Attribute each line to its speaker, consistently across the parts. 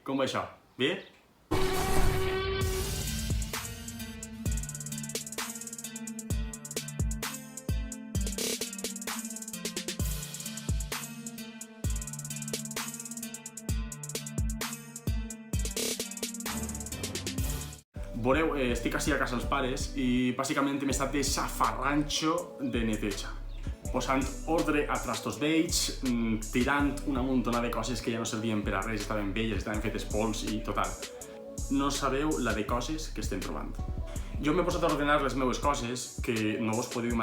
Speaker 1: com va això? Bé? Veureu, estic així a casa dels pares i bàsicament hem estat de safarranxo de neteja. Posant ordre a trastos vells, tirant una muntona de coses que ja no servien per a res, estaven velles, estaven fetes pols i total. No sabeu la de coses que estem trobant. Jo m'he posat a ordenar les meves coses que no us podeu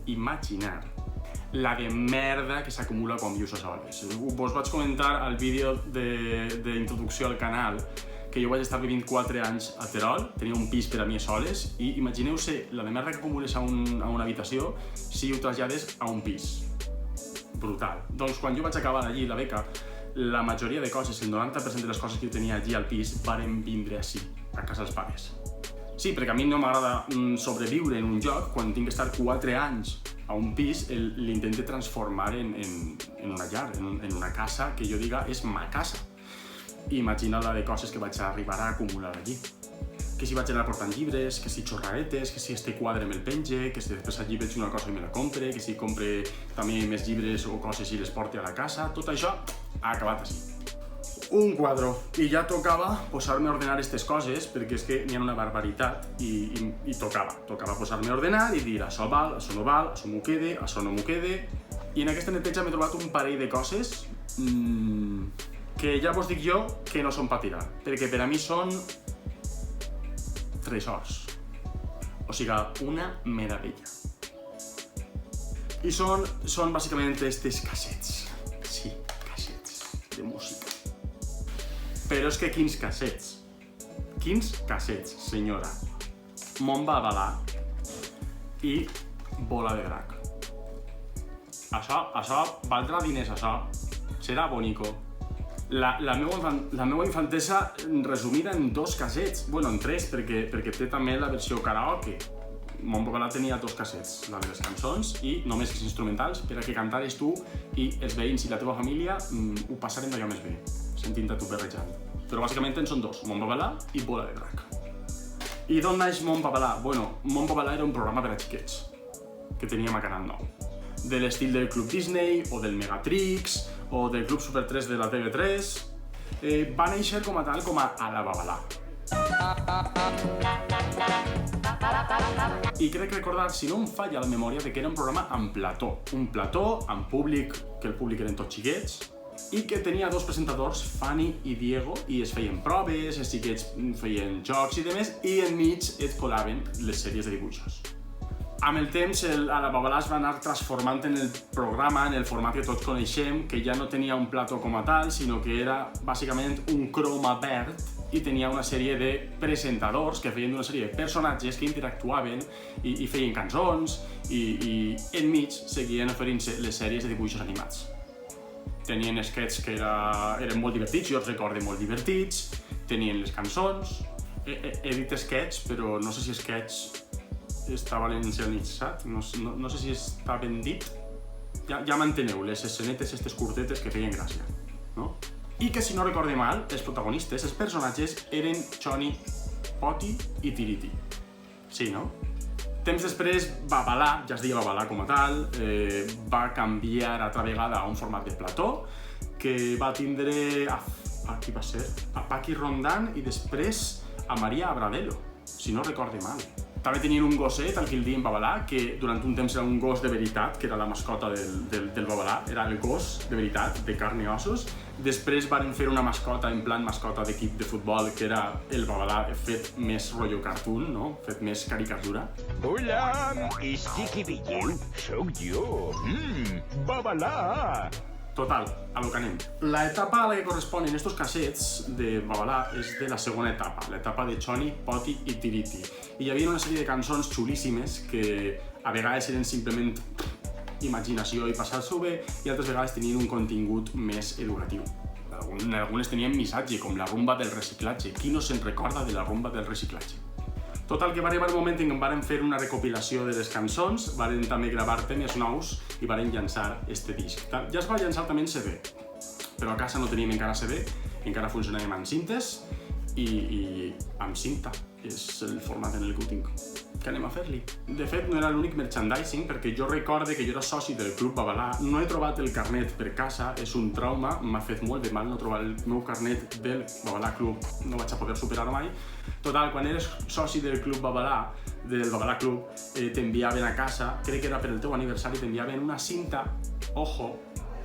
Speaker 1: imaginar, la de merda que s'acumula quan vius a soles. Vos vaig comentar al vídeo d'introducció al canal que jo vaig estar vivint 4 anys a Terol, tenia un pis per a mi soles, i imagineu-se la de merda que acumules a una habitació si ho trasllades a un pis. Brutal. Doncs quan jo vaig acabar allí la beca, la majoria de coses, el 90% de les coses que jo tenia allí al pis, varen vindre així, a casa dels pares. Sí, perquè a mi no m'agrada sobreviure en un lloc quan tinc que estar 4 anys a un pis, l'intente transformar en una llar, en una casa que jo diga és ma casa. Imagina la de coses que vaig arribar a acumular allí. Que si vaig anar portant llibres, que si xorradetes, que si este quadre me'l penge, que si després allí veig una cosa i me la compre, que si compre també més llibres o coses i les porti a la casa, tot això ha acabat així. Un quadre. I ja tocava posar-me a ordenar aquestes coses perquè és que n'hi ha una barbaritat i tocava posar-me a ordenar i dir això val, això no val, això m'ho quede, això no m'ho quede. I en aquesta neteja m'he trobat un parell de coses que ja vos dic jo que no són per tirar, perquè per a mi són tresors. O sigui, una meravella. I són bàsicament aquestes cassets. Sí, cassets de música. Però és que quins cassets? Quins cassets, senyora? Món va avalar i Bola de Drac. Això valdrà diners, això. Serà bonico. La meva infantesa resumida en 2 cassets, bueno, en 3, perquè té també la versió karaoke. Mon Babalà tenia 2 cassets, la de les cançons i només els instrumentals, per a que cantares tu i els veïns i la teva família ho passaren d'allò més bé, sentint-te tu berrejant. Però bàsicament en són 2, Mon Babalà i Bola de Drac. I d'on naix Mon Babalà? Bueno, Mon Babalà era un programa per a xiquets que teníem a Canal 9. De l'estil del Club Disney, o del Megatrix, o del Club Super 3 de la TV3, va néixer com a tal com a la Babalà. I crec recordar, si no em falla la memòria, que era un programa amb plató. Un plató amb públic, que el públic eren tots xiquets, i que tenia 2 presentadors, Fanny i Diego, i es feien proves, els xiquets feien jocs i demés, i enmig et colaven les sèries de dibuixos. Amb el temps, a la Babalà es va anar transformant en el programa, en el format que tots coneixem, que ja no tenia un plató com a tal, sinó que era bàsicament un croma verd i tenia una sèrie de presentadors que feien una sèrie de personatges que interactuaven i feien cançons i enmig seguien oferint-se les sèries de dibuixos animats. Tenien sketches que eren molt divertits, jo els recordo molt divertits, tenien les cançons, he dit sketch, però no sé si sketch està valencianitzat, no sé si està ben dit. Ja m'enteneu, les escenetes, aquestes curtetes que feien gràcia, no? I que, si no recorde mal, els protagonistes, els personatges, eren Choni, Poti i Tiriti. Sí, no? Temps després, Babalà, ja es deia Babalà com a tal, va canviar altra vegada a un format de plató, que va tindre a qui va ser? A Paqui Rondán i després a Maria Abradelo, si no recorde mal. També tenien un gosset, el que el diem Babalà, que durant un temps era un gos de veritat, que era la mascota del Babalà, era el gos de veritat, de carn i ossos. Després van fer una mascota, en plan mascota d'equip de futbol, que era el Babalà fet més rotllo cartoon, no? Fet més caricatura.
Speaker 2: Hola, este que veieu sóc jo, Babalà.
Speaker 1: Total, a lo que anem. L'etapa a la que corresponen estos cassets de Babalà és de la segona etapa, l'etapa de Choni, Poti i Tiriti. I hi havia una sèrie de cançons xulíssimes que a vegades eren simplement imaginació i passar-s'ho bé i altres vegades tenien un contingut més educatiu. Algunes tenien missatge, com la rumba del reciclatge. Qui no se'n recorda de la rumba del reciclatge? Total, que va arribar el moment en què varen fer una recopilació de les cançons, varen també gravar temes nous i varen llançar este disc. Ja es va llançar també en CD, però a casa no teníem encara CD, encara funcionàvem amb cintes i amb cinta, és el format en el que ho tinc. Què anem a fer-li? De fet, no era l'únic merchandising, perquè jo recorde que jo era soci del Club Babalà, no he trobat el carnet per casa, és un trauma, m'ha fet molt de mal no trobar el meu carnet del Babalà Club, no vaig a poder superar-ho mai. Total, quan eres soci del Club Babalà, del Babalà Club, t'enviaven a casa, crec que era per el teu aniversari, t'enviaven una cinta, ojo,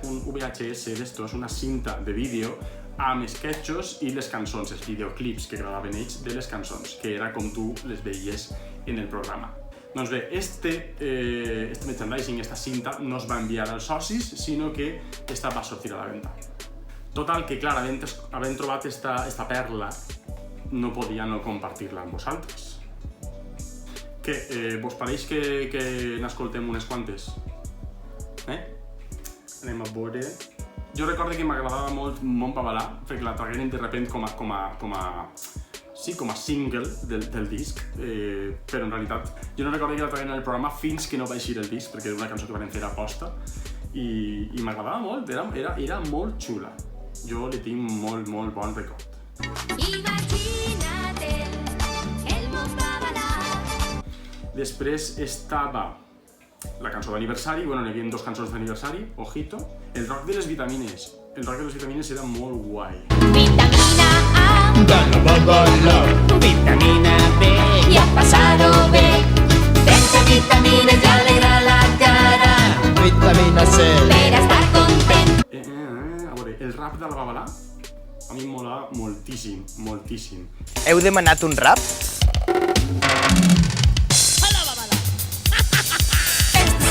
Speaker 1: un VHS d'estos, una cinta de vídeo, amb sketchos i les cançons, els videoclips que gravaven ells de les cançons, que era com tu les veies en el programa. Doncs bé, este merchandising, esta cinta, no es va enviar als socis, sinó que esta va sortir a la venda. Total, que clar, havent trobat esta perla, no podia no compartir-la amb vosaltres. Què, vos pareix que n'escoltem unes quantes? Anem a veure... Jo recordo que m'agradava molt Mon Babalà, perquè la tragueren de repent com a single del disc, però en realitat jo no recordo que la tragueren en el programa fins que no va eixir el disc, perquè era una cançó que van fer a posta, i m'agradava molt, era molt xula. Jo li tinc molt bon record. Imagina't el Mon Babalà. Després estava la cançó d'aniversari, bueno, n'hi havia 2 cançons d'aniversari, ojito. El rock de les vitamines. El rock de les vitamines era molt guai. Vitamina A, de la Babalà. Vitamina B, y a pasado B. Sense vitamines ja alegra la cara. Vitamina C, per estar content. A veure, el rap de la Babalà a mi em mola moltíssim, moltíssim.
Speaker 3: Heu demanat un rap?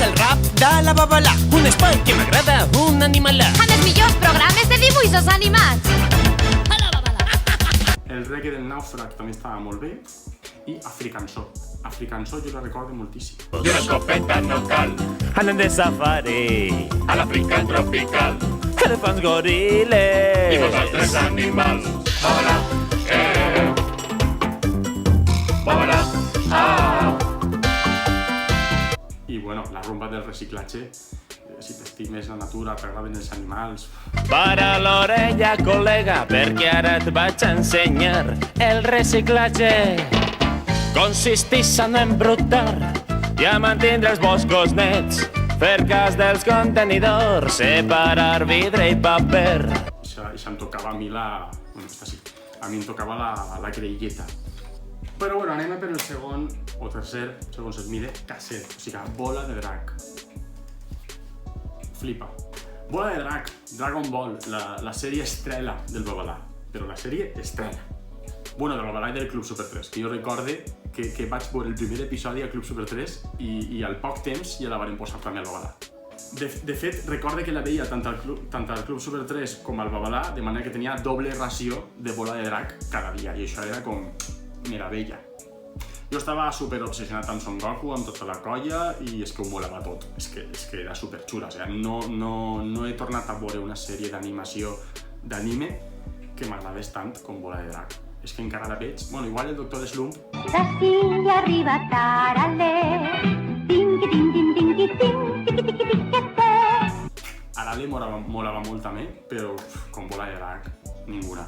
Speaker 3: El rap de la Babalà, un espai que m'agrada, un animalà.
Speaker 4: Amb els millors programes de dibuixos animats.
Speaker 1: El reggae del Nàufrag també estava molt bé. I Africançó. Africançó jo la recordo moltíssim.
Speaker 2: De una escopeta no cal,
Speaker 3: Anem de safari,
Speaker 2: a l'Àfrica tropical,
Speaker 3: elefants goril·les.
Speaker 2: i vosaltres animals. Babalà, Babalà,
Speaker 1: I bueno, la rumba del reciclatge, si t'estimes la natura, t'agraden els animals...
Speaker 3: Para l'orella, col·lega, perquè ara et vaig ensenyar el reciclatge. Consisteix a no embrutar i a mantindre els boscos nets, fer cas dels contenidors, separar vidre i paper.
Speaker 1: Això em tocava a mi la... Bueno, esta sí. A mi em tocava la creïlleta. Però bueno, anem a per el segon o tercer, segons es mire, casset, o sigui, Bola de Drac. Flipa. Bola de Drac, Dragon Ball, la sèrie estrella del Babalà, però la sèrie estrella. Bueno, del Babalà i del Club Super 3, que jo recorde que vaig veure el primer episodi al Club Super 3 i al poc temps ja la varen posar també al Babalà. De fet, recorde que la veia tant al Club Super 3 com al Babalà, de manera que tenia doble ració de Bola de Drac cada dia, i això era com... meravella. Jo estava super obsessionat amb Son Goku, amb tota la colla, i és que ho molava tot. És que era super xula. O sigui, no he tornat a veure una sèrie d'animació d'anime que m'agradés tant com Bola de Drac. És que encara la veig. Bueno, igual el Doctor Slump.
Speaker 5: D'estil arriba taralé, tingui, tingui, tingui, tingui, tingui, tingui.
Speaker 1: Arale molava molt també, però com Bola de Drac, ninguna.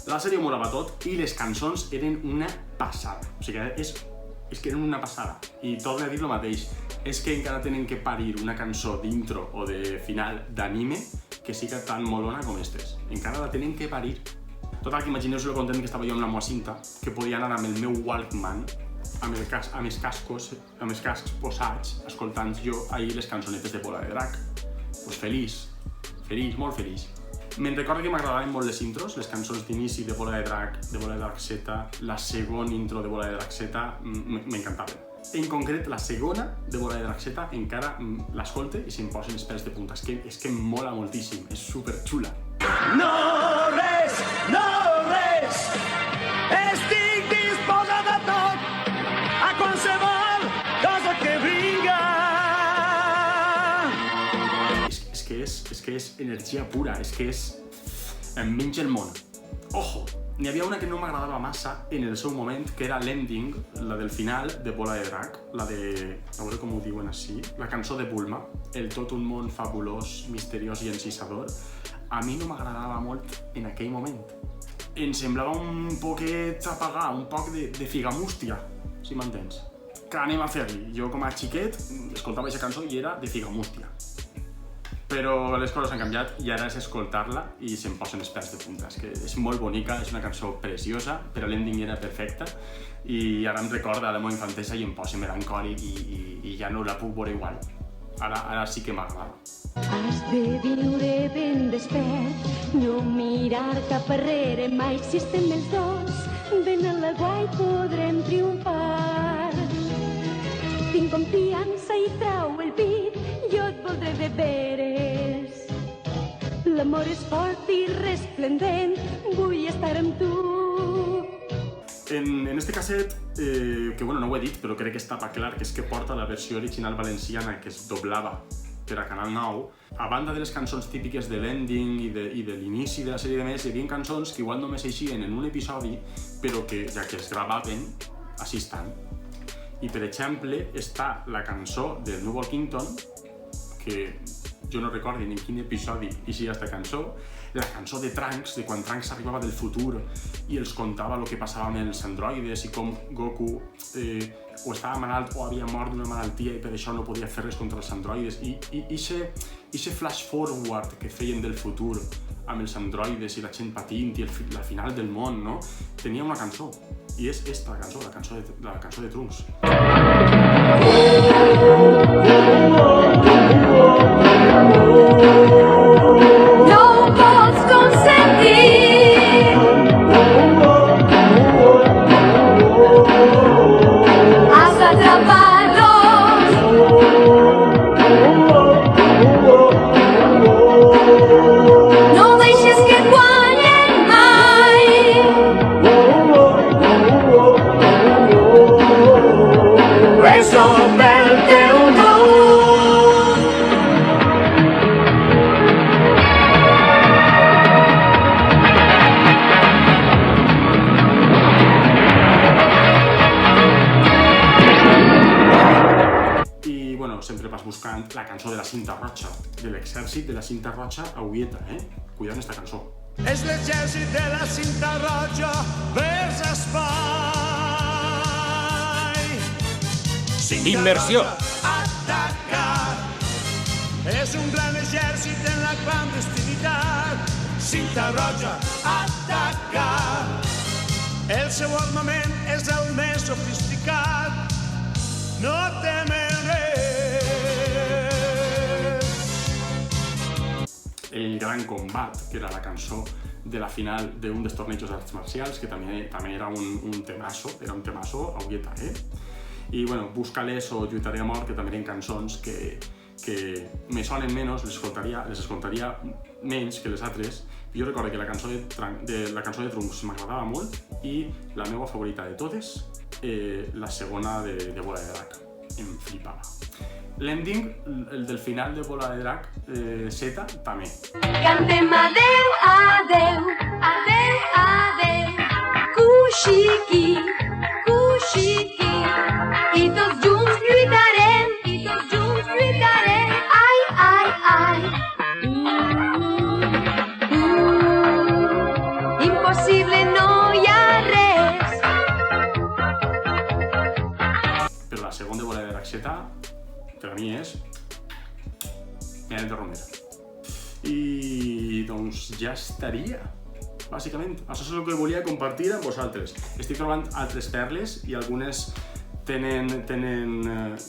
Speaker 1: La sèrie molava tot i les cançons eren una passada. O sigui, és que eren una passada. I torno a dir el mateix. És que encara tenen que parir una cançó d'intro o de final d'anime que siga tan molona com estes. Encara la tenen que parir. Total, que imagineu-vos lo content que estava jo amb la meva cinta, que podia anar amb el meu Walkman, amb els cascs posats, escoltant jo ahir les cançonetes de Bola de Drac. Pues feliç, molt feliç. Me'n recordo que m'agradaven molt les intros, les cançons d'inici de Bola de Drac Z, la segona intro de Bola de Drac Z, m'encantaven. En concret, la segona de Bola de Drac Z encara l'escolte i se'm posen els pèls de punta. És que em mola moltíssim, és superxula.
Speaker 3: No res, estic disposat a tot, a qualsevol cosa que vinga.
Speaker 1: És que és energia pura, és que és... em menja el món. Ojo, n'hi havia una que no m'agradava massa en el seu moment, que era l'ending, la del final de Bola de Drac, la de... a veure com ho diuen així, la cançó de Bulma, el tot un món fabulós, misteriós i encisador. a mi no m'agradava molt en aquell moment. Em semblava un poquet apagar, un poc de figamústia, si m'entens. Què anem a fer-li? Jo com a xiquet escoltava aquesta cançó i era de figamústia. Però les coses han canviat i ara és escoltar-la i se'm posen els pèls de punta. És que és molt bonica, és una cançó preciosa, però l'ending era perfecta i ara em recorda la meva infantesa i em posa melancòlic i ja no la puc veure igual. Ara sí que m'agrada.
Speaker 5: Has de viure ben despert, no mirar cap arrere mai si estem els dos. Ben a la guai podrem triomfar. Tinc confiança i trau el pit, jo et voldré de veres. L'amor és fort i resplendent, vull estar amb tu.
Speaker 1: En este casset, que bueno, no ho he dit, però crec que estava clar, que és que porta la versió original valenciana que es doblava per a Canal 9. A banda de les cançons típiques de l'ending i de l'inici de la sèrie de més, hi havia cançons que igual només eixien en un episodi, però que ja que es gravaven, així estan. I per exemple, està la cançó del New Walkington, que jo no recordo ni en quin episodi eixia aquesta cançó, la cançó de Trunks, de quan Trunks arribava del futur i els contava el que passava amb els androides i com Goku o estava malalt o havia mort d'una malaltia i per això no podia fer res contra els androides. I aquest flash forward que feien del futur amb els androides i la gent patint i la final del món, no? Tenia una cançó. I és esta cançó, la cançó de Trunks.
Speaker 4: No pots consentir has atraparlos. No deixes que et guanyen mai.
Speaker 2: Resolve el teu món.
Speaker 1: I, bueno, sempre vas buscant la cançó de la cinta roja, de l'exèrcit de la cinta roja a Ulleta, Cuidado amb esta cançó.
Speaker 6: És l'exèrcit de la cinta roja vers espai. Cinta
Speaker 3: Immersió.
Speaker 6: roja, atacar. És un gran exèrcit en la clandestinitat. Cinta roja, atacar. El seu armament és el més sofisticat. No temen res.
Speaker 1: El Gran Combat, que era la cançó de la final d'un dels tornejos d'arts marcials, que també era un temazo, a Ulleta, I, bueno, Búscales o Lluitaré a mort, que també eren cançons que me sonen menys, les escoltaria menys que les altres. Jo recordo que la cançó de Trunks m'agradava molt i la meva favorita de totes, la segona de Bola de Drac, em flipava. L'ending, el del final de Bola de Drac, Z, també.
Speaker 4: Cantem adeu, adeu, adeu, adeu. Cuxiqui, cuxiqui. I tots junts lluitarem, i tots junts lluitarem. Ai, ai, ai. Impossible, no hi ha res.
Speaker 1: Però la segona de Bola de Drac Z, per a mi és Mel de Romero. I doncs ja estaria, bàsicament. Això és el que volia compartir amb vosaltres. Estic trobant altres perles i algunes tenen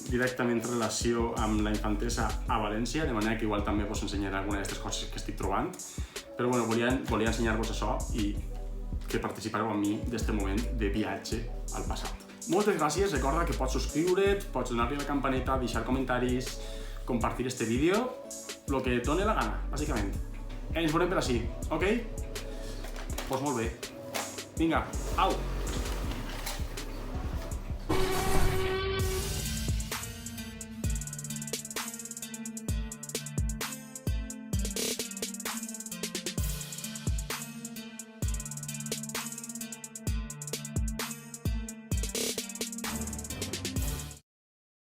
Speaker 1: directament relació amb la infantesa a València, de manera que igual també us ensenyaré alguna d'aquestes coses que estic trobant. Però bueno, volia ensenyar-vos això i que participàreu amb mi d'aquest moment de viatge al passat. Moltes gràcies, recorda que pots subscriure't, pots donar-li a la campaneta, deixar comentaris, compartir este vídeo, lo que et doni la gana, bàsicament. Ens veurem per així, ok? Doncs molt bé. Vinga, au!